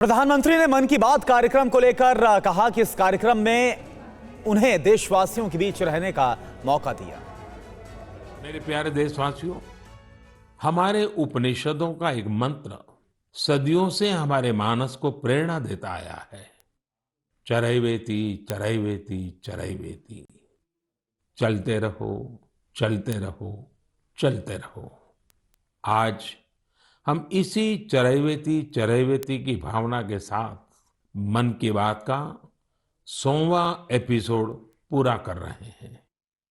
प्रधानमंत्री ने मन की बात कार्यक्रम को लेकर कहा कि इस कार्यक्रम में उन्हें देशवासियों के बीच रहने का मौका दिया। मेरे प्यारे देशवासियों, हमारे उपनिषदों का एक मंत्र सदियों से हमारे मानस को प्रेरणा देता आया है। चरैवेति चरैवेति चरैवेति, चलते रहो चलते रहो चलते रहो। आज हम इसी चरैवेति चरैवेति की भावना के साथ मन की बात का 100वां एपिसोड पूरा कर रहे हैं।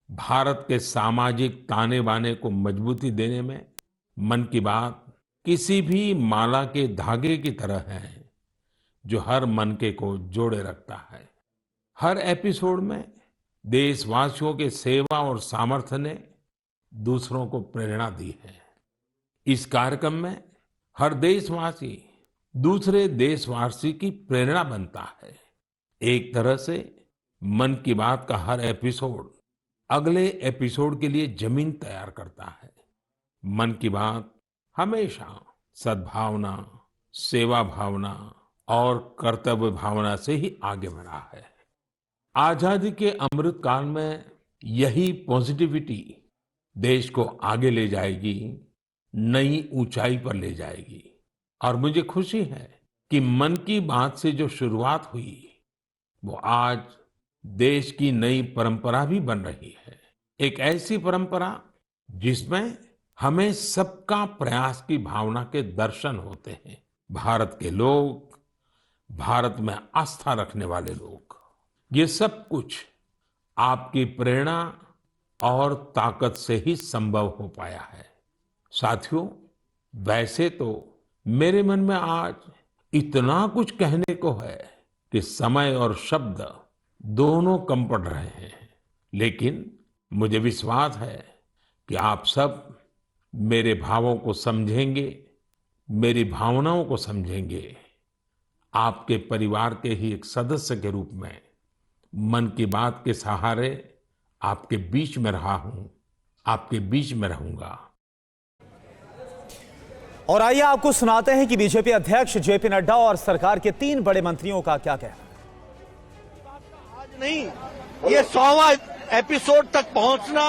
भारत के सामाजिक ताने बाने को मजबूती देने में मन की बात किसी भी माला के धागे की तरह है जो हर मनके को जोड़े रखता है। हर एपिसोड में देशवासियों के सेवा और सामर्थ्य ने दूसरों को प्रेरणा दी है। इस कार्यक्रम में हर देशवासी दूसरे देशवासी की प्रेरणा बनता है। एक तरह से मन की बात का हर एपिसोड अगले एपिसोड के लिए जमीन तैयार करता है। मन की बात हमेशा सद्भावना, सेवा भावना और कर्तव्य भावना से ही आगे बढ़ा है। आजादी के अमृत काल में यही पॉजिटिविटी देश को आगे ले जाएगी, नई ऊंचाई पर ले जाएगी। और मुझे खुशी है कि मन की बात से जो शुरुआत हुई वो आज देश की नई परंपरा भी बन रही है। एक ऐसी परंपरा जिसमें हमें सबका प्रयास की भावना के दर्शन होते हैं। भारत के लोग, भारत में आस्था रखने वाले लोग, ये सब कुछ आपकी प्रेरणा और ताकत से ही संभव हो पाया है। साथियों, वैसे तो मेरे मन में आज इतना कुछ कहने को है कि समय और शब्द दोनों कम पड़ रहे हैं, लेकिन मुझे विश्वास है कि आप सब मेरे भावों को समझेंगे, मेरी भावनाओं को समझेंगे। आपके परिवार के ही एक सदस्य के रूप में मन की बात के सहारे आपके बीच में रहा हूं, आपके बीच में रहूंगा। और आइए आपको सुनाते हैं कि बीजेपी अध्यक्ष जेपी नड्डा और सरकार के 3 बड़े मंत्रियों का क्या कहना है। आज नहीं, ये 100वां एपिसोड तक पहुंचना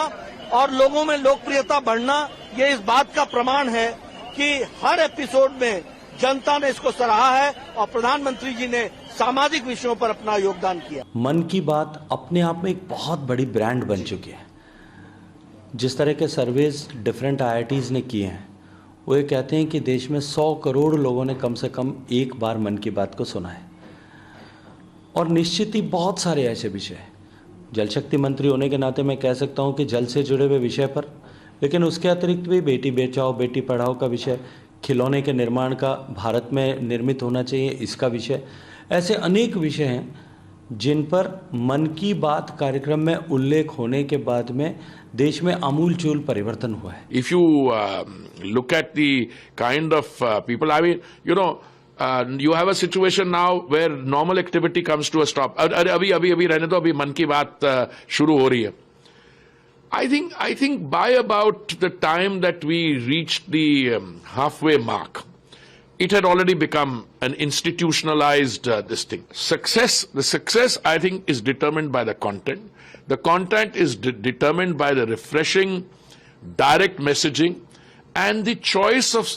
और लोगों में लोकप्रियता बढ़ना, ये इस बात का प्रमाण है कि हर एपिसोड में जनता ने इसको सराहा है और प्रधानमंत्री जी ने सामाजिक विषयों पर अपना योगदान किया। मन की बात अपने आप में एक बहुत बड़ी ब्रांड बन चुकी है। जिस तरह के सर्वेज डिफरेंट आईआईटीज ने किए हैं, वो ये कहते हैं कि देश में 100 करोड़ लोगों ने कम से कम एक बार मन की बात को सुना है। और निश्चित ही बहुत सारे ऐसे विषय हैं। जल शक्ति मंत्री होने के नाते मैं कह सकता हूँ कि जल से जुड़े हुए विषय पर, लेकिन उसके अतिरिक्त भी बेटी बचाओ बेटी पढ़ाओ का विषय, खिलौने के निर्माण का भारत में निर्मित होना चाहिए इसका विषय, ऐसे अनेक विषय हैं जिन पर मन की बात कार्यक्रम में उल्लेख होने के बाद में देश में आमूलचूल परिवर्तन हुआ है। If you look at the kind of people, I mean, you have a situation now where normal activity comes to a stop. अभी रहने दो, अभी मन की बात शुरू हो रही है। I think by about the time that we reached the halfway mark, it had already become an institutionalized this thing. The success I think is determined by the content. The content is determined by the refreshing, direct messaging and the choice of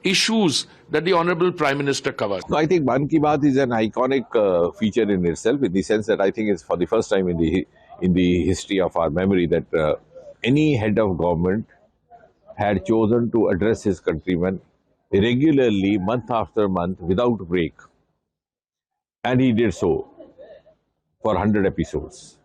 issues that the Honorable Prime Minister covers. So I think Man Ki Baat is an iconic feature in itself, in the sense that I think it's for the first time in the history of our memory that any head of government had chosen to address his countrymen regularly, month after month, without break. And he did so for 100 episodes.